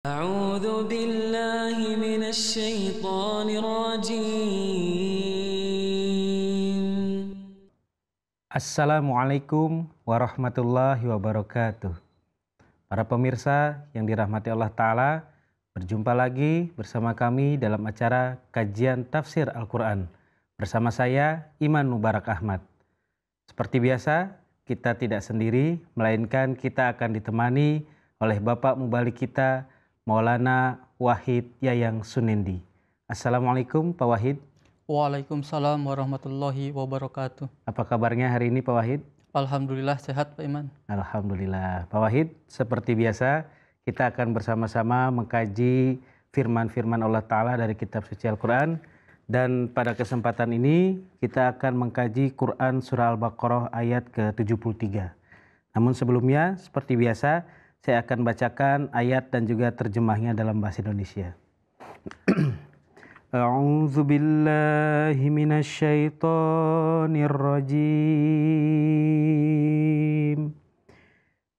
أعوذ بالله من الشيطان الرجيم. Assalamualaikum warahmatullahi wabarakatuh. Para pemirsa yang dirahmati Allah Ta'ala, berjumpa lagi bersama kami dalam acara kajian tafsir Al-Quran bersama saya Iman Mubarak Ahmad. Seperti biasa, kita tidak sendiri, melainkan kita akan ditemani oleh Bapak Mubalik kita, Maulana Wahid Yayang Sunendi. Assalamualaikum Pak Wahid. Waalaikumsalam warahmatullahi wabarakatuh. Apa kabarnya hari ini Pak Wahid? Alhamdulillah sehat Pak Iman. Alhamdulillah. Pak Wahid, seperti biasa kita akan bersama-sama mengkaji firman-firman Allah Ta'ala dari kitab suci Al-Quran. Dan pada kesempatan ini kita akan mengkaji Quran Surah Al-Baqarah ayat ke-73. Namun sebelumnya, seperti biasa, saya akan bacakan ayat dan juga terjemahnya dalam bahasa Indonesia. A'udzu billahi minasy syaithanir rajim.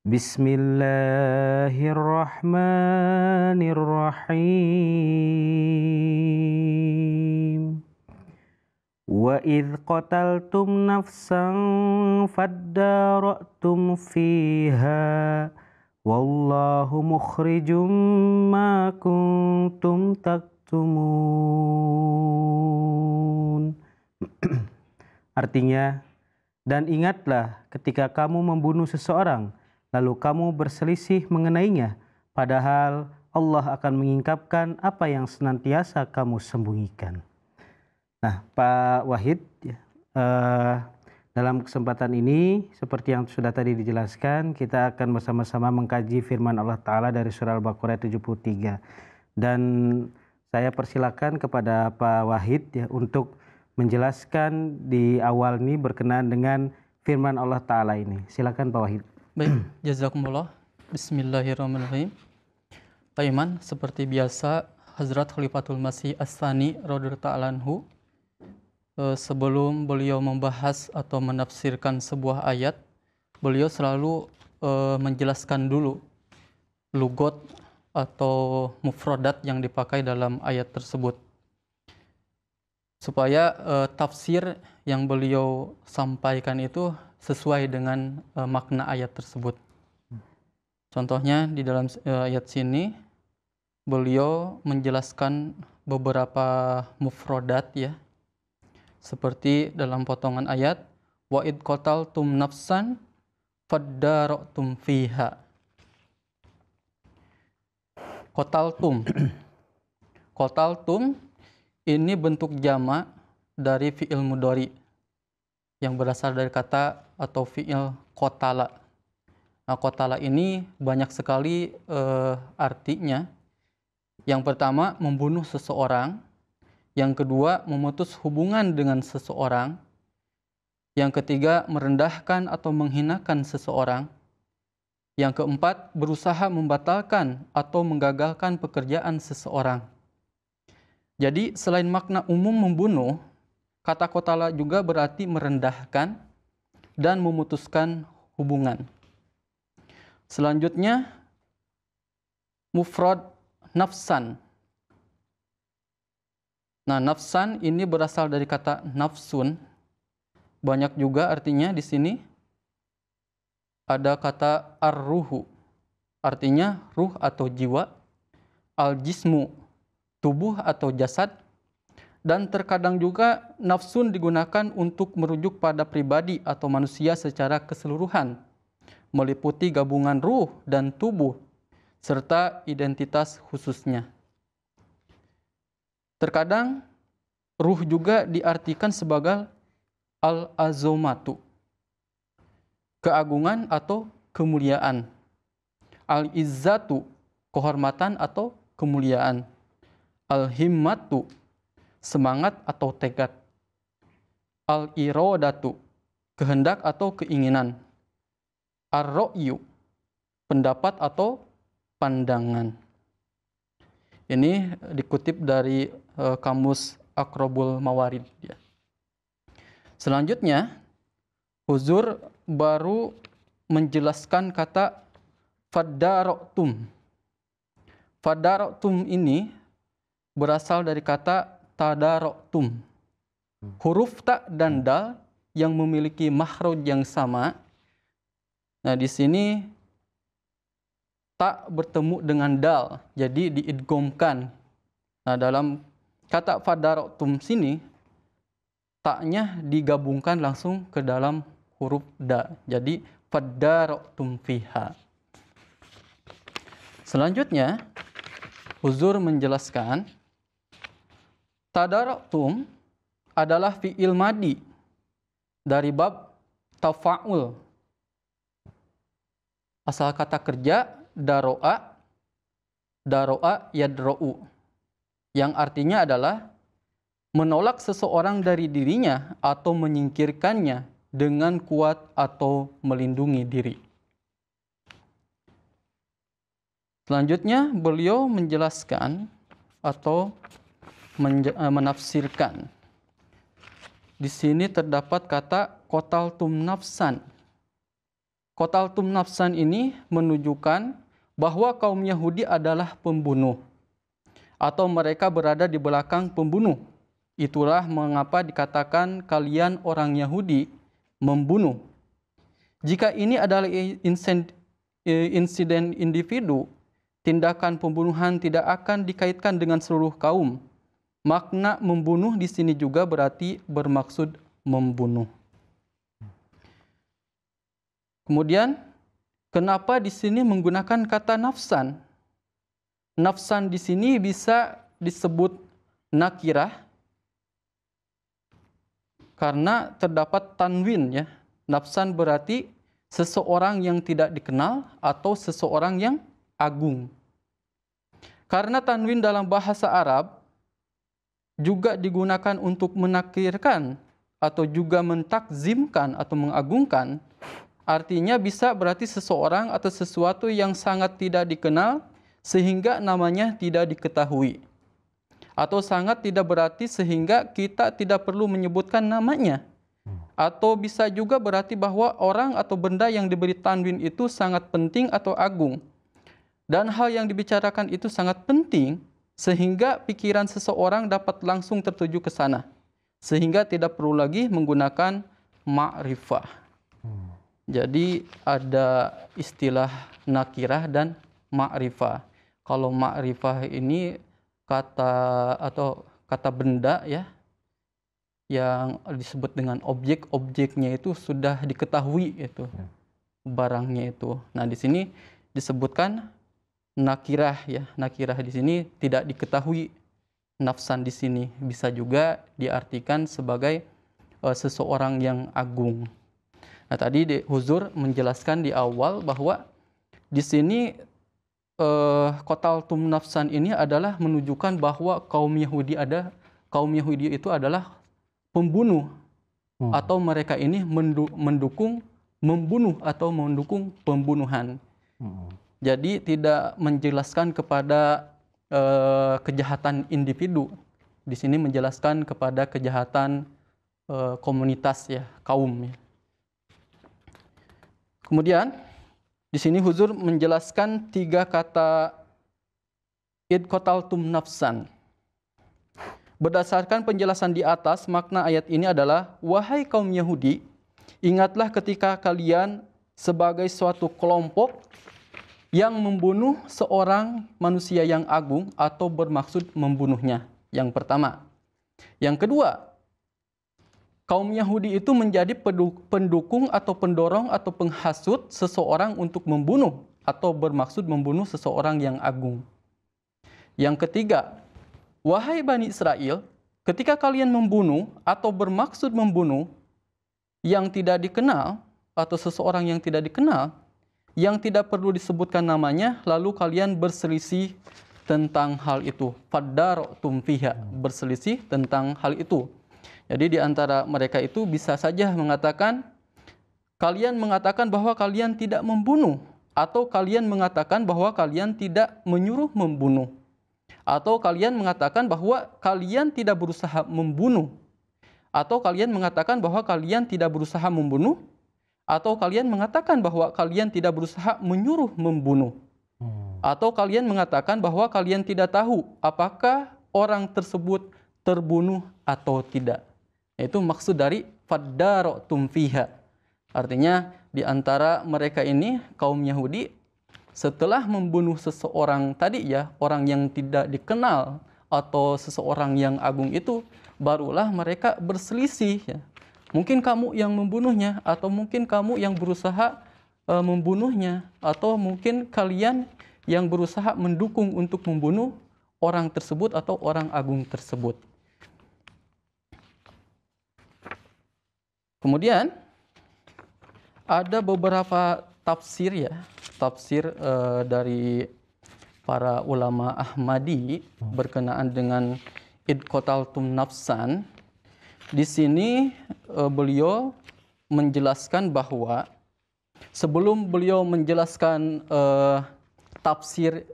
Bismillahirrahmanirrahim. Wa idh qataltum nafsan faddara'tum fiha wallahu mukhrijum ma kuntum taktumun. Artinya, dan ingatlah ketika kamu membunuh seseorang, lalu kamu berselisih mengenainya, padahal Allah akan mengingkapkan apa yang senantiasa kamu sembunyikan. Nah, Pak Wahid, dalam kesempatan ini, seperti yang sudah tadi dijelaskan, kita akan bersama-sama mengkaji firman Allah Ta'ala dari surah Al-Baqarah 73. Dan saya persilakan kepada Pak Wahid ya, untuk menjelaskan di awal ini berkenaan dengan firman Allah Ta'ala ini. Silakan Pak Wahid. Baik, jazakumullah. Bismillahirrahmanirrahim. Pak Iman, seperti biasa, Hazrat Khalifatul Masih As-Tsani radhiyallahu ta'ala anhu, sebelum beliau membahas atau menafsirkan sebuah ayat, beliau selalu menjelaskan dulu lugot atau mufradat yang dipakai dalam ayat tersebut, supaya tafsir yang beliau sampaikan itu sesuai dengan makna ayat tersebut. Contohnya di dalam ayat sini beliau menjelaskan beberapa mufradat ya, seperti dalam potongan ayat wa id qataltum nafsan faddara'tum fiha. Qataltum ini bentuk jama dari fi'il mudhari yang berasal dari kata atau fi'il qatala. Nah, qatala ini banyak sekali artinya. Yang pertama, membunuh seseorang. Yang kedua, memutus hubungan dengan seseorang. Yang ketiga, merendahkan atau menghinakan seseorang. Yang keempat, berusaha membatalkan atau menggagalkan pekerjaan seseorang. Jadi, selain makna umum membunuh, kata qatala juga berarti merendahkan dan memutuskan hubungan. Selanjutnya, mufrad nafsan. Nah, nafsan ini berasal dari kata nafsun. Banyak juga artinya di sini. Ada kata ar-ruhu, artinya ruh atau jiwa. Al-jismu, tubuh atau jasad. Dan terkadang juga nafsun digunakan untuk merujuk pada pribadi atau manusia secara keseluruhan, meliputi gabungan ruh dan tubuh, serta identitas khususnya. Terkadang ruh juga diartikan sebagai al-azomatu, keagungan atau kemuliaan. Al-izzatu, kehormatan atau kemuliaan. Al-himmatu, semangat atau tekad. Al-irodatu, kehendak atau keinginan. Ar-ro'yu, pendapat atau pandangan. Ini dikutip dari kamus Aqrabul Mawarid. Selanjutnya, Huzur baru menjelaskan kata faddara'tum. Fadaroktum ini berasal dari kata tadaroktum. Huruf ta dan dal yang memiliki makhraj yang sama. Nah, di sini ta bertemu dengan dal, jadi diidghamkan. Nah, dalam kata fadaroktum sini, taknya digabungkan langsung ke dalam huruf da. Jadi fadaroktum fiha. Selanjutnya, Huzur menjelaskan tadaroktum adalah fi'il madi dari bab tafa'ul. Asal kata kerja daro'a yadro'u, yang artinya adalah menolak seseorang dari dirinya atau menyingkirkannya dengan kuat atau melindungi diri. Selanjutnya beliau menjelaskan atau menafsirkan. Di sini terdapat kata qataltum nafsan. Qataltum nafsan ini menunjukkan bahwa kaum Yahudi adalah pembunuh atau mereka berada di belakang pembunuh. Itulah mengapa dikatakan kalian orang Yahudi membunuh. Jika ini adalah insiden individu, tindakan pembunuhan tidak akan dikaitkan dengan seluruh kaum. Makna membunuh di sini juga berarti bermaksud membunuh. Kemudian, kenapa di sini menggunakan kata nafsan? Nafsan di sini bisa disebut nakirah karena terdapat tanwin ya. Nafsan berarti seseorang yang tidak dikenal atau seseorang yang agung. Karena tanwin dalam bahasa Arab juga digunakan untuk menakirkan atau juga mentakzimkan atau mengagungkan, artinya bisa berarti seseorang atau sesuatu yang sangat tidak dikenal sehingga namanya tidak diketahui. Atau sangat tidak berarti sehingga kita tidak perlu menyebutkan namanya. Atau bisa juga berarti bahwa orang atau benda yang diberi tanwin itu sangat penting atau agung. Dan hal yang dibicarakan itu sangat penting sehingga pikiran seseorang dapat langsung tertuju ke sana. Sehingga tidak perlu lagi menggunakan ma'rifah. Jadi ada istilah nakirah dan ma'rifah. Kalau ma'rifah ini kata benda ya yang disebut dengan objeknya itu sudah diketahui itu barangnya itu. Nah, di sini disebutkan nakirah ya. Nakirah di sini tidak diketahui. Nafsan di sini bisa juga diartikan sebagai seseorang yang agung. Nah, tadi Huzur menjelaskan di awal bahwa di sini qataltum nafsan ini adalah menunjukkan bahwa kaum Yahudi itu adalah pembunuh atau mereka ini mendukung membunuh atau mendukung pembunuhan. Jadi tidak menjelaskan kepada kejahatan individu. Di sini menjelaskan kepada kejahatan komunitas ya, kaum ya. Kemudian di sini Huzur menjelaskan 3 kata id qataltum nafsan. Berdasarkan penjelasan di atas, makna ayat ini adalah, wahai kaum Yahudi, ingatlah ketika kalian sebagai suatu kelompok yang membunuh seorang manusia yang agung atau bermaksud membunuhnya. Yang pertama. Yang kedua, kaum Yahudi itu menjadi pendukung atau pendorong atau penghasut seseorang untuk membunuh atau bermaksud membunuh seseorang yang agung. Yang ketiga, wahai Bani Israel, ketika kalian membunuh atau bermaksud membunuh yang tidak dikenal atau seseorang yang tidak dikenal, yang tidak perlu disebutkan namanya, lalu kalian berselisih tentang hal itu. Fadaroktum fiha, berselisih tentang hal itu. Jadi di antara mereka itu bisa saja mengatakan, kalian mengatakan bahwa kalian tidak membunuh, atau kalian mengatakan bahwa kalian tidak menyuruh membunuh, atau kalian mengatakan bahwa kalian tidak berusaha membunuh, atau kalian mengatakan bahwa kalian tidak berusaha membunuh, atau kalian mengatakan bahwa kalian tidak berusaha menyuruh membunuh. Atau kalian mengatakan bahwa kalian tidak tahu apakah orang tersebut terbunuh atau tidak. Itu maksud dari faddara'tum fiha. Artinya di antara mereka ini kaum Yahudi setelah membunuh seseorang tadi ya, orang yang tidak dikenal atau seseorang yang agung itu, barulah mereka berselisih ya. Mungkin kamu yang membunuhnya, atau mungkin kamu yang berusaha membunuhnya, atau mungkin kalian yang berusaha mendukung untuk membunuh orang tersebut atau orang agung tersebut. Kemudian ada beberapa tafsir ya, tafsir dari para ulama Ahmadi berkenaan dengan id qataltum nafsan. Di sini beliau menjelaskan bahwa sebelum beliau menjelaskan tafsir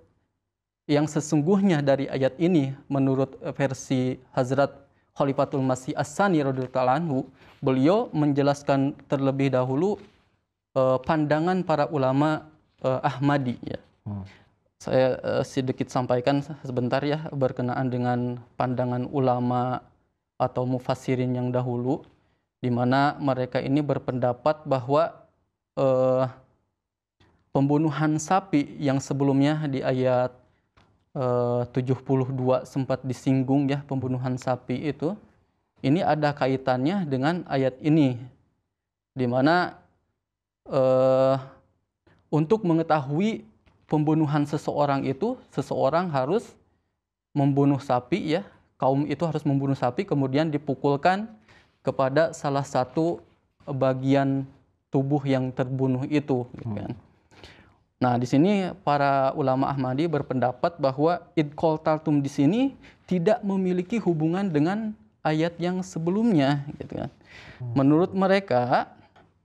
yang sesungguhnya dari ayat ini menurut versi Hazrat Khalifatul Masih As-Sani radhiyallahu anhu, beliau menjelaskan terlebih dahulu pandangan para ulama Ahmadi ya. Saya sedikit sampaikan sebentar ya berkenaan dengan pandangan ulama atau mufassirin yang dahulu, di mana mereka ini berpendapat bahwa pembunuhan sapi yang sebelumnya di ayat 72 sempat disinggung ya, pembunuhan sapi itu, ini ada kaitannya dengan ayat ini, di mana untuk mengetahui pembunuhan seseorang itu, seseorang harus membunuh sapi ya, kaum itu harus membunuh sapi kemudian dipukulkan kepada salah satu bagian tubuh yang terbunuh itu, gitu kan. Nah, di sini para ulama Ahmadi berpendapat bahwa id qataltum di sini tidak memiliki hubungan dengan ayat yang sebelumnya, gitu kan. Menurut mereka,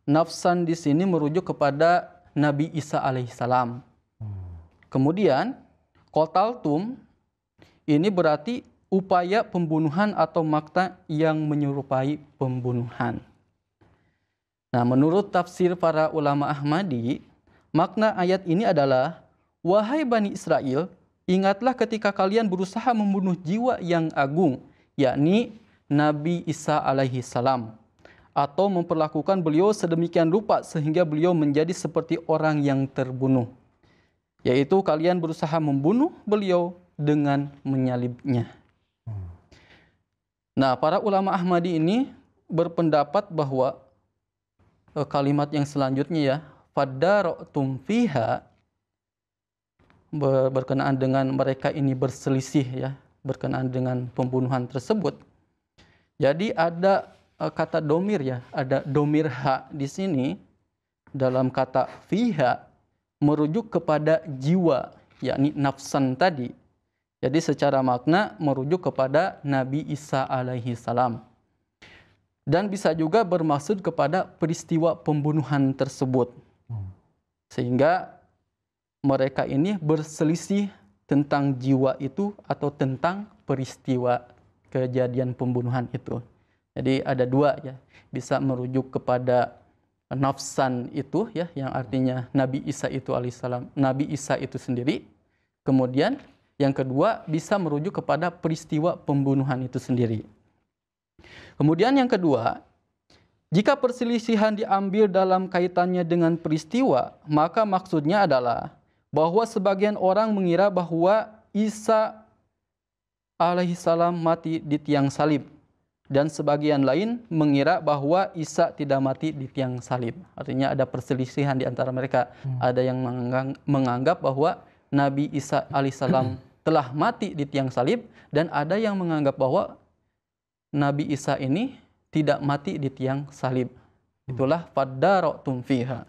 nafsan di sini merujuk kepada Nabi Isa alaihissalam. Kemudian qataltum ini berarti upaya pembunuhan atau makna yang menyerupai pembunuhan. Nah, menurut tafsir para ulama Ahmadi, makna ayat ini adalah, wahai Bani Israel, ingatlah ketika kalian berusaha membunuh jiwa yang agung, yakni Nabi Isa alaihi salam, atau memperlakukan beliau sedemikian rupa sehingga beliau menjadi seperti orang yang terbunuh, yaitu kalian berusaha membunuh beliau dengan menyalibnya. Nah, para ulama Ahmadi ini berpendapat bahwa kalimat yang selanjutnya ya, faddara'tum fiha, berkenaan dengan mereka ini berselisih ya, berkenaan dengan pembunuhan tersebut. Jadi ada kata domir ya, ada domir ha di sini dalam kata fiha merujuk kepada jiwa, yakni nafsan tadi. Jadi secara makna merujuk kepada Nabi Isa alaihi salam. Dan bisa juga bermaksud kepada peristiwa pembunuhan tersebut. Sehingga mereka ini berselisih tentang jiwa itu atau tentang peristiwa kejadian pembunuhan itu. Jadi ada dua ya, bisa merujuk kepada nafsan itu ya, yang artinya Nabi Isa itu alaihissalam, Nabi Isa itu sendiri. Kemudian yang kedua bisa merujuk kepada peristiwa pembunuhan itu sendiri. Kemudian yang kedua, jika perselisihan diambil dalam kaitannya dengan peristiwa, maka maksudnya adalah bahwa sebagian orang mengira bahwa Isa alaihissalam mati di tiang salib, dan sebagian lain mengira bahwa Isa tidak mati di tiang salib. Artinya ada perselisihan di antara mereka. Ada yang menganggap bahwa Nabi Isa alaihissalam telah mati di tiang salib, dan ada yang menganggap bahwa Nabi Isa ini tidak mati di tiang salib. Itulah faddara'tum fiha.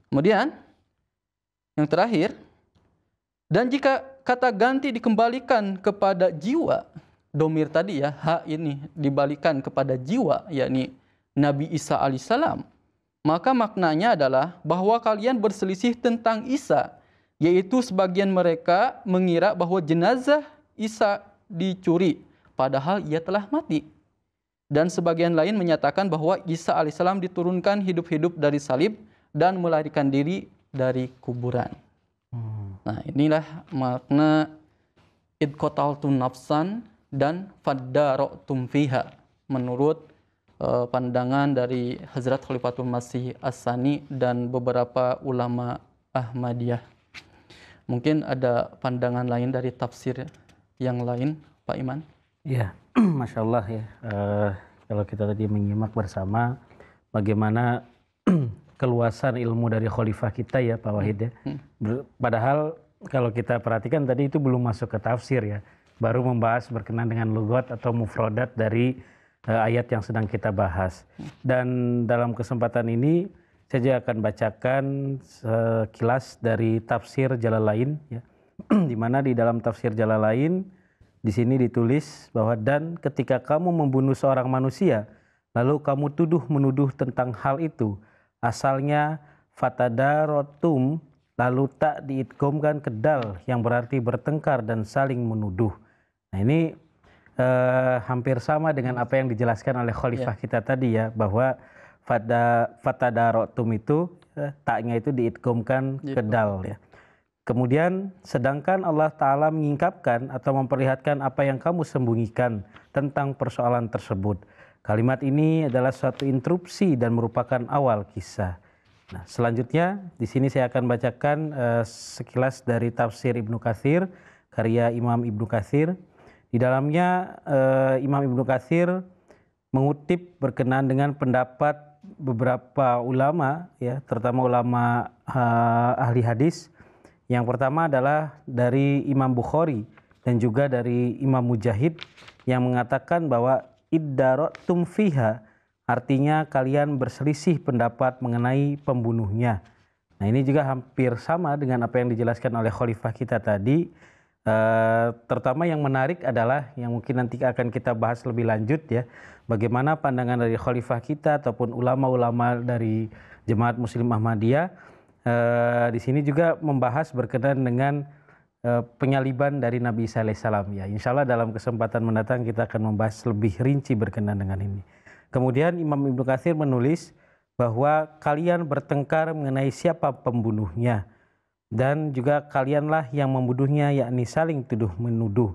Kemudian yang terakhir, dan jika kata ganti dikembalikan kepada jiwa, domir tadi ya, ha ini dibalikan kepada jiwa, yakni Nabi Isa alaihissalam, maka maknanya adalah bahwa kalian berselisih tentang Isa, yaitu sebagian mereka mengira bahwa jenazah Isa dicuri, padahal ia telah mati. Dan sebagian lain menyatakan bahwa Isa alaihissalam diturunkan hidup-hidup dari salib dan melarikan diri dari kuburan. Nah, inilah makna id qataltum nafsan dan faddara'tum fiha menurut pandangan dari Hazrat Khalifatul Masih As-Sani dan beberapa ulama Ahmadiyah. Mungkin ada pandangan lain dari tafsir yang lain, Pak Iman? Ya, Masya Allah ya. Kalau kita tadi menyimak bersama bagaimana keluasan ilmu dari khalifah kita ya Pak Wahid ya. Padahal kalau kita perhatikan tadi itu belum masuk ke tafsir ya. Baru membahas berkenaan dengan lugat atau mufradat dari ayat yang sedang kita bahas. Dan dalam kesempatan ini saya akan bacakan sekilas dari tafsir Jalalain ya. Di mana di dalam tafsir Jalalain di sini ditulis bahwa dan ketika kamu membunuh seorang manusia lalu kamu menuduh tentang hal itu, asalnya fatadarotum lalu tak diidghamkan ke dal yang berarti bertengkar dan saling menuduh. Nah ini hampir sama dengan apa yang dijelaskan oleh khalifah kita tadi ya, bahwa fatadarotum itu taknya itu diidghamkan ke dal ya. Kemudian sedangkan Allah Ta'ala mengingkapkan atau memperlihatkan apa yang kamu sembunyikan tentang persoalan tersebut. Kalimat ini adalah suatu interupsi dan merupakan awal kisah. Nah, selanjutnya di sini saya akan bacakan sekilas dari tafsir Ibnu Katsir, karya Imam Ibnu Katsir. Di dalamnya Imam Ibnu Katsir mengutip berkenaan dengan pendapat beberapa ulama ya, terutama ulama ahli hadis. Yang pertama adalah dari Imam Bukhari dan juga dari Imam Mujahid yang mengatakan bahwa iddarotum fiha artinya kalian berselisih pendapat mengenai pembunuhnya. Nah ini juga hampir sama dengan apa yang dijelaskan oleh khalifah kita tadi. Terutama yang menarik adalah yang mungkin nanti akan kita bahas lebih lanjut ya, bagaimana pandangan dari khalifah kita ataupun ulama-ulama dari Jemaat Muslim Ahmadiyah di sini juga membahas berkenaan dengan penyaliban dari Nabi Isa alaihissalam ya. Insya Allah dalam kesempatan mendatang kita akan membahas lebih rinci berkenaan dengan ini. Kemudian Imam Ibnu Katsir menulis bahwa kalian bertengkar mengenai siapa pembunuhnya dan juga kalianlah yang membunuhnya, yakni saling tuduh menuduh.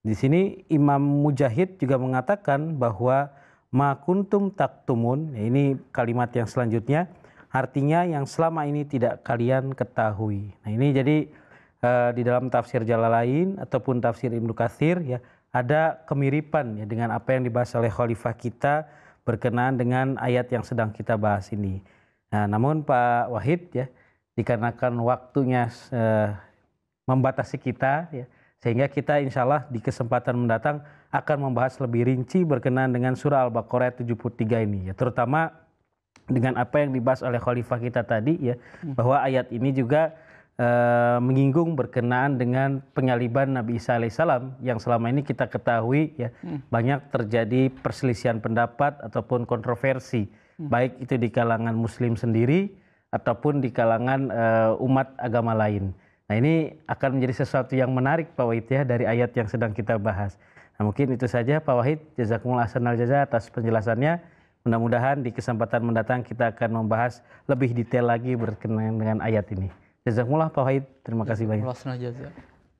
Di sini Imam Mujahid juga mengatakan bahwa ma kuntum taktumun, ini kalimat yang selanjutnya, artinya yang selama ini tidak kalian ketahui. Nah ini jadi di dalam tafsir Jalalain ataupun tafsir Ibnu Katsir ya, ada kemiripan ya dengan apa yang dibahas oleh khalifah kita berkenaan dengan ayat yang sedang kita bahas ini. Nah, namun Pak Wahid ya, dikarenakan waktunya membatasi kita ya, sehingga kita insya Allah di kesempatan mendatang akan membahas lebih rinci berkenaan dengan surah Al-Baqarah 73 ini ya, terutama dengan apa yang dibahas oleh khalifah kita tadi ya, bahwa ayat ini juga menyinggung berkenaan dengan penyaliban Nabi Isa alaihissalam yang selama ini kita ketahui ya, banyak terjadi perselisihan pendapat ataupun kontroversi, baik itu di kalangan muslim sendiri ataupun di kalangan umat agama lain. Nah ini akan menjadi sesuatu yang menarik Pak Wahid ya dari ayat yang sedang kita bahas. Nah mungkin itu saja Pak Wahid, jazakumullah ahsanal jazaa atas penjelasannya. Mudah-mudahan di kesempatan mendatang kita akan membahas lebih detail lagi berkenaan dengan ayat ini. Jazakumullah Pak Wahid, terima kasih banyak.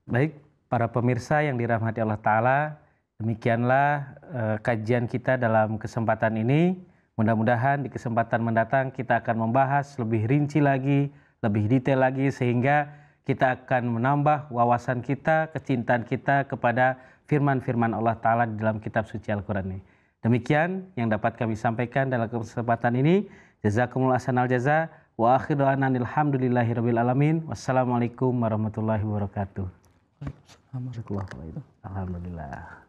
Baik, para pemirsa yang dirahmati Allah Ta'ala, demikianlah kajian kita dalam kesempatan ini. Mudah-mudahan di kesempatan mendatang kita akan membahas lebih rinci lagi, lebih detail lagi, sehingga kita akan menambah wawasan kita, kecintaan kita kepada firman-firman Allah Ta'ala di dalam kitab suci Al-Quran ini. Demikian yang dapat kami sampaikan dalam kesempatan ini. Jazakumullah ahsanal jazaa. Wa akhiru ananil hamdulillahirabbil alamin. Wassalamualaikum warahmatullahi wabarakatuh. Alhamdulillah.